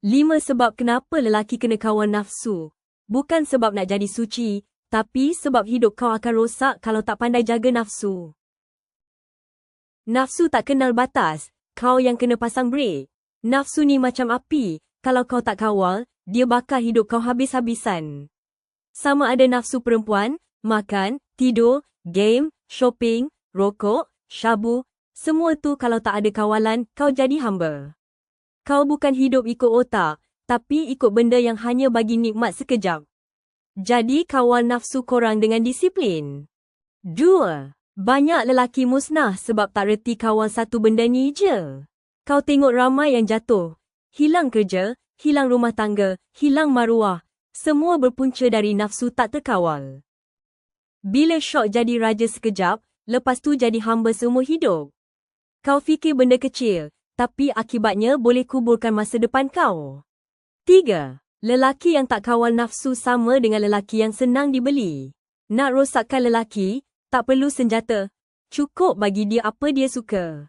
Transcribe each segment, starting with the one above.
5 sebab kenapa lelaki kena kawal nafsu. Bukan sebab nak jadi suci, tapi sebab hidup kau akan rosak kalau tak pandai jaga nafsu. Nafsu tak kenal batas, kau yang kena pasang brek. Nafsu ni macam api, kalau kau tak kawal, dia bakar hidup kau habis-habisan. Sama ada nafsu perempuan, makan, tidur, game, shopping, rokok, syabu, semua tu kalau tak ada kawalan, kau jadi hamba. Kau bukan hidup ikut otak, tapi ikut benda yang hanya bagi nikmat sekejap. Jadi kawal nafsu korang dengan disiplin. 2. Banyak lelaki musnah sebab tak reti kawal satu benda ni je. Kau tengok ramai yang jatuh. Hilang kerja, hilang rumah tangga, hilang maruah. Semua berpunca dari nafsu tak terkawal. Bila syok jadi raja sekejap, lepas tu jadi hamba seumur hidup. Kau fikir benda kecil, tapi akibatnya boleh kuburkan masa depan kau. 3. Lelaki yang tak kawal nafsu sama dengan lelaki yang senang dibeli. Nak rosakkan lelaki, tak perlu senjata. Cukup bagi dia apa dia suka.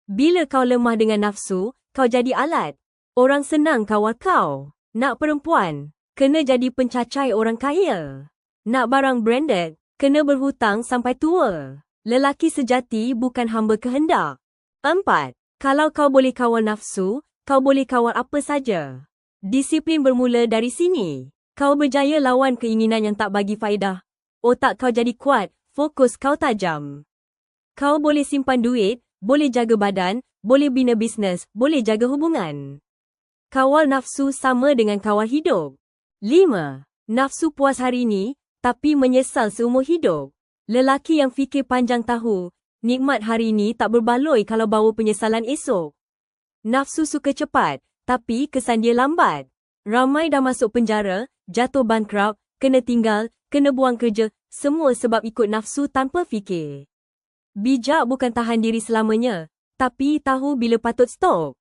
Bila kau lemah dengan nafsu, kau jadi alat. Orang senang kawal kau. Nak perempuan, kena jadi pencacai orang kaya. Nak barang branded, kena berhutang sampai tua. Lelaki sejati bukan hamba kehendak. 4. Kalau kau boleh kawal nafsu, kau boleh kawal apa saja. Disiplin bermula dari sini. Kau berjaya lawan keinginan yang tak bagi faedah. Otak kau jadi kuat, fokus kau tajam. Kau boleh simpan duit, boleh jaga badan, boleh bina bisnes, boleh jaga hubungan. Kawal nafsu sama dengan kawal hidup. 5. Nafsu puas hari ni, tapi menyesal seumur hidup. Lelaki yang fikir panjang tahu, nikmat hari ni tak berbaloi kalau bawa penyesalan esok. Nafsu suka cepat, tapi kesan dia lambat. Ramai dah masuk penjara, jatuh bankrupt, kena tinggal, kena buang kerja, semua sebab ikut nafsu tanpa fikir. Bijak bukan tahan diri selamanya, tapi tahu bila patut stop.